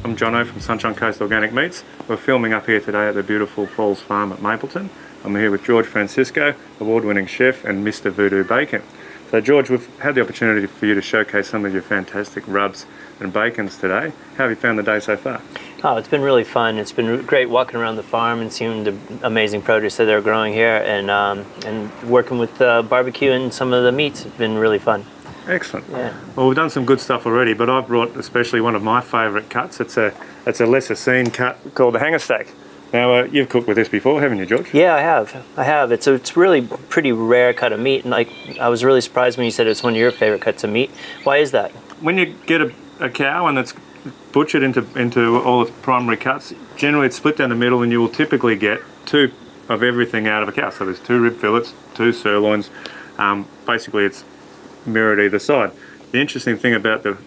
I'm Jono from Sunshine Coast Organic Meats. We're filming up here today at the beautiful Falls Farm at Mapleton. I'm here with George Francisco, award-winning chef, and Mr. Voodoo Bacon. So George, we've had the opportunity for you to showcase some of your fantastic rubs and bacons today. How have you found the day so far? Oh, it's been really fun. It's been great walking around the farm and seeing the amazing produce that they're growing here, and working with barbecue and some of the meats. It's been really fun. Excellent. Yeah. Well, we've done some good stuff already, but I've brought especially one of my favourite cuts. It's a lesser seen cut called the Hangar steak. Now, you've cooked with this before, haven't you, George? Yeah, I have. It's really pretty rare cut of meat, and I was really surprised when you said it's one of your favorite cuts of meat. Why is that? When you get a cow and it's butchered into all its primary cuts, generally it's split down the middle, and you will typically get two of everything out of a cow. So there's two rib fillets, two sirloins. Basically, it's mirrored either side. The interesting thing about the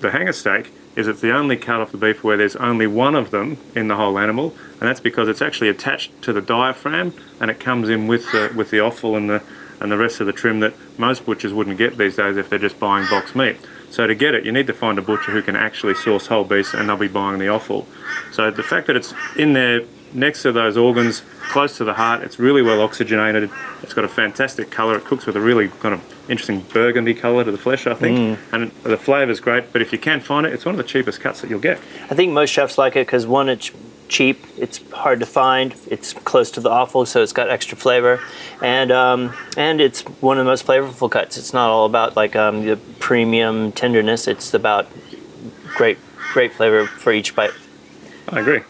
Hangar steak is it's the only cut off the beef where there's only one of them in the whole animal, and that's because it's actually attached to the diaphragm, and it comes in with the offal and the rest of the trim that most butchers wouldn't get these days if they're just buying boxed meat. So to get it, you need to find a butcher who can actually source whole beef, and they'll be buying the offal. So the fact that it's in there next to those organs, close to the heart, it's really well oxygenated. It's got a fantastic colour. It cooks with a really kind of interesting burgundy colour to the flesh, I think. And the flavour's great, but if you can find it, it's one of the cheapest cuts that you'll get. I think most chefs like it because, one, it's cheap, it's hard to find, it's close to the offal, so it's got extra flavour, and it's one of the most flavorful cuts. It's not all about the premium tenderness. It's about great flavour for each bite. I agree.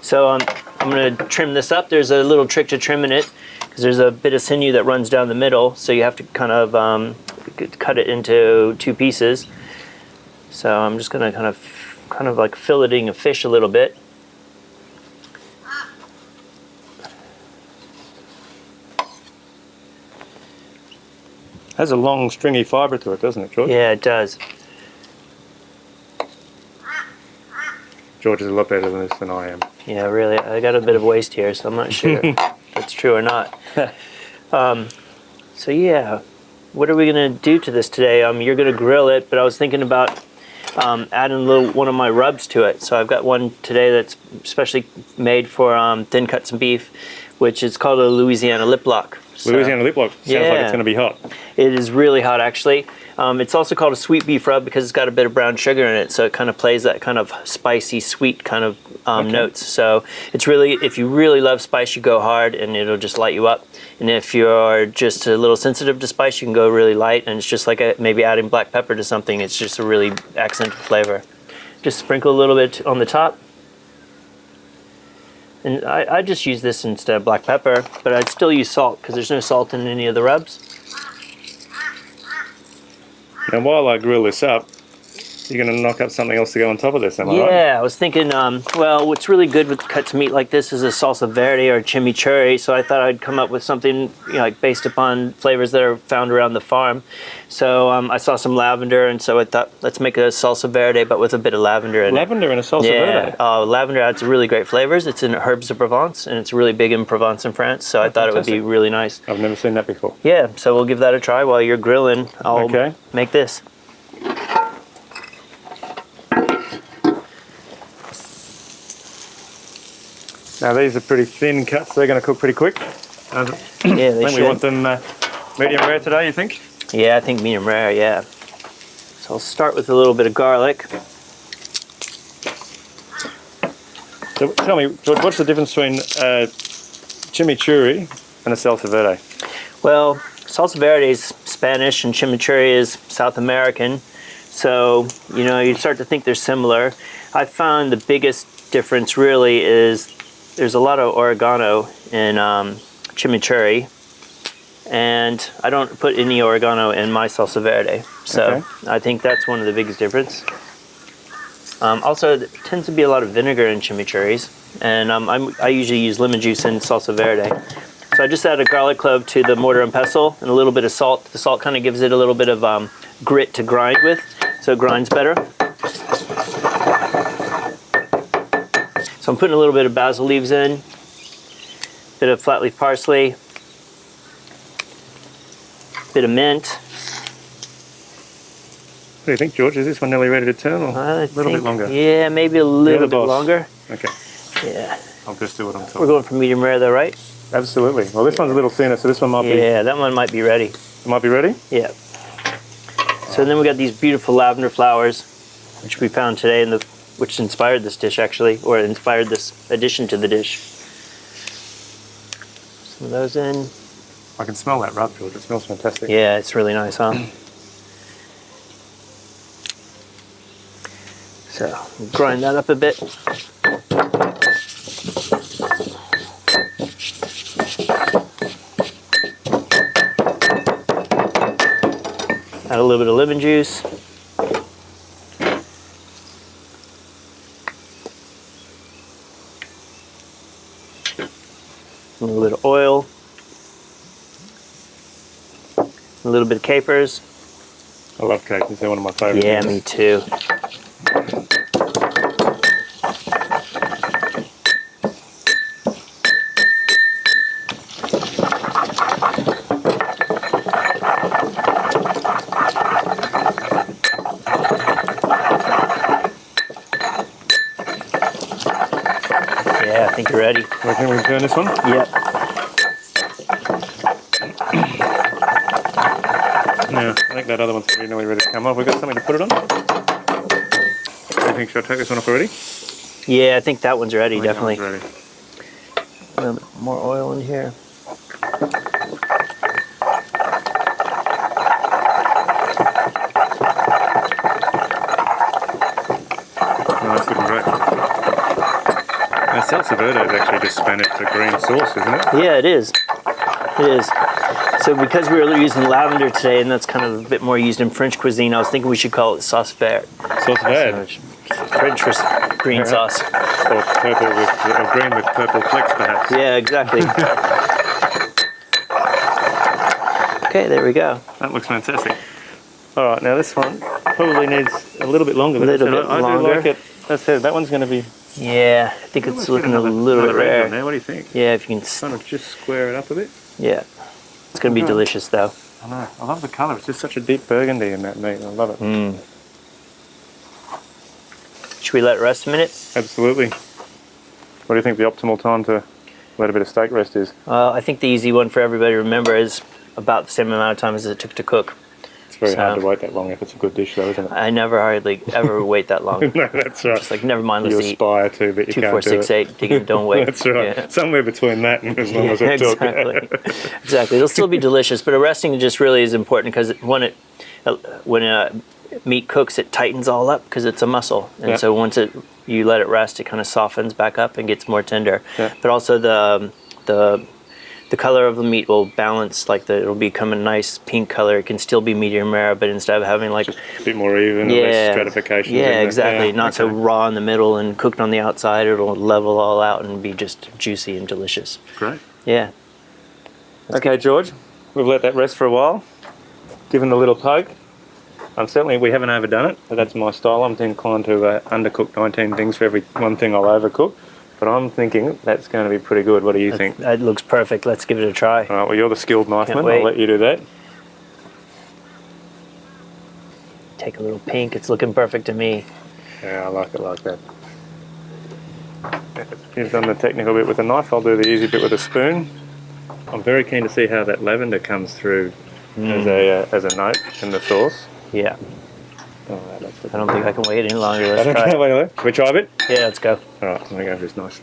So I'm going to trim this up. There's a little trick to trimming it because there's a bit of sinew that runs down the middle, so you have to kind of cut it into two pieces. So I'm just going to kind of like filleting a fish a little bit. Has a long stringy fibre to it, doesn't it, George? Yeah, it does. George is a lot better than this than I am. Yeah, really. I got a bit of waste here, so I'm not sure if that's true or not. So yeah, what are we gonna do to this today? You're gonna grill it, but I was thinking about adding one of my rubs to it. So I've got one today that's specially made for thin cuts of beef, which is called a Louisiana lip lock. Louisiana lip lock. Sounds like it's gonna be hot. It is really hot, actually. It's also called a sweet beef rub because it's got a bit of brown sugar in it, so it kind of plays that kind of spicy, sweet kind of notes. So it's really, if you really love spice, you go hard and it'll just light you up. And if you're just a little sensitive to spice, you can go really light, and it's just like maybe adding black pepper to something. It's just a really accented flavor. Just sprinkle a little bit on the top. And I just use this instead of black pepper, but I'd still use salt because there's no salt in any of the rubs. And while I grill this up, you're going to knock up something else to go on top of this, am I right? Yeah, I was thinking, well, what's really good with cuts of meat like this is a salsa verde or chimichurri, so I thought I'd come up with something like based upon flavors that are found around the farm. So I saw some lavender, and so I thought, let's make a salsa verde, but with a bit of lavender in it. Lavender in a salsa verde? Yeah, lavender adds really great flavors. It's in herbs of Provence, and it's really big in Provence and France, so I thought it would be really nice. I've never seen that before. Yeah, so we'll give that a try while you're grilling. I'll make this. Now these are pretty thin cuts, they're going to cook pretty quick. Yeah, they should. We want them medium rare today, you think? Yeah, I think medium rare, yeah. So I'll start with a little bit of garlic. So tell me, George, what's the difference between chimichurri and a salsa verde? Well, salsa verde is Spanish and chimichurri is South American. So, you start to think they're similar. I found the biggest difference really is there's a lot of oregano in chimichurri, and I don't put any oregano in my salsa verde. So I think that's one of the biggest difference. Also, there tends to be a lot of vinegar in chimichurris, and I usually use lemon juice in salsa verde. So I just add a garlic clove to the mortar and pestle and a little bit of salt. The salt kind of gives it a little bit of grit to grind with, so it grinds better. So I'm putting a little bit of basil leaves in, a bit of flat leaf parsley, a bit of mint, What do you think, George? Is this one nearly ready to turn, or I a little bit longer? Yeah, maybe a little bit boss. longer. Okay, Yeah. I'll just do what I'm We're told. going for medium rare though, right? Absolutely. Well, this one's a little thinner, so this one might be. Yeah, that one might be ready. It might be ready. Yeah. So then we got these beautiful lavender flowers, which we found today, which inspired this dish actually, or inspired this addition to the dish. Some of those in. I can smell that rub, George. It smells fantastic. Yeah, it's really nice, huh? So grind that up a bit. Add a little bit of lemon juice. A little bit of oil. A little bit of capers. I love capers. They're one of my favourite Yeah, things. me too. Yeah, I think you're ready. Reckon we can turn this one? Yep. Yeah, I think that other one's nearly ready to come off. We've got something to put it on. Do you think, should I take this one off already? Yeah, I think that one's ready, I think that definitely. one's ready. A little bit more oil in here. Oh, that's looking great. Now, salsa verde is actually just Spanish for green sauce, isn't it? Yeah, it is. It is. So because we were using lavender today, and that's kind of a bit more used in French cuisine, I was thinking we should call it sauce verte. Sauce verde. French for green sauce. Or purple or green with purple flecks, perhaps. Yeah, exactly. Okay, there we go. That looks fantastic. All right, now this one probably needs a little bit longer. A little bit I do longer. like it. That's it. That one's going to be. Yeah, I think it's looking a little bit red rare. on there. What do you think? Yeah, if you can. Kind of just square it up a bit. Yeah, it's going to be delicious though. I know. I love the colour. It's just such a deep burgundy in that meat. I love it. Should we let it rest a minute? Absolutely. What do you think the optimal time to let a bit of steak rest is? I think the easy one for everybody to remember is about the same amount of time as it took to cook. It's very hard to wait that long if it's a good dish, though, isn't it? I never hardly ever wait that long. No, that's right. Just like, never mind, let's You eat. aspire to, but you 2, can't 4, do 6, it. 8. Dig in, don't wait. That's right. Yeah. Somewhere between that and as long as it took. Exactly. Exactly. It'll still be delicious, but resting just really is important because when meat cooks, it tightens all up because it's a muscle, and so once you let it rest, it kind of softens back up and gets more tender. Yeah. But also the color of the meat will balance, like it'll become a nice pink color. It can still be medium rare, but instead of having like Just a bit more even, less stratification. yeah, exactly, not so raw in the middle and cooked on the outside. It'll level all out and be just juicy and delicious. Great. Yeah. Okay, George, we've let that rest for a while. Given the little poke. Certainly we haven't overdone it, but that's my style. I'm inclined to undercook 19 things for every one thing I'll overcook. But I'm thinking that's going to be pretty good. What do you think? That looks perfect. Let's give it a try. All right, well, you're the skilled knifeman. wait. I'll let you do that. Take a little pink. It's looking perfect to me. Yeah, I like it like that. You've done the technical bit with a knife. I'll do the easy bit with a spoon. I'm very keen to see how that lavender comes through as a note in the sauce. Yeah. Oh, that's I don't think I can wait any longer. Let's I try don't it. know. Wait. Can we try a bit? Yeah, let's go. All right, let me go for this nice.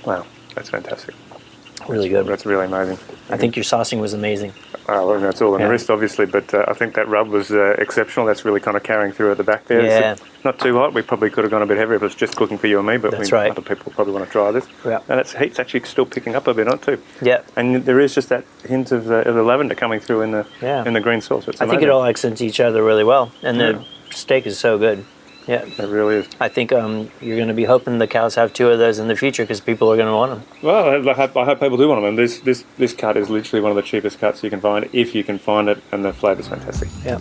Wow, that's fantastic. Really good. That's really amazing. I think your saucing was amazing. Well, that's all on the wrist, obviously, but I think that rub was exceptional. That's really kind of carrying through at the back there. Yeah. It's not too hot. We probably could have gone a bit heavier if it was just cooking for you and me, but That's right. other people probably want to try this. Yeah. And that heat's actually still picking up a bit, not too. Yeah. And there is just that hint of the lavender coming through in the green sauce. It's I think amazing. it all accents each other really well, and the steak is so good. Yeah. It really is. I think you're going to be hoping the cows have 2 of those in the future because people are going to want them. Well, I hope people do want them. And this cut is literally one of the cheapest cuts you can find, if you can find it, and the flavour's fantastic. Yeah.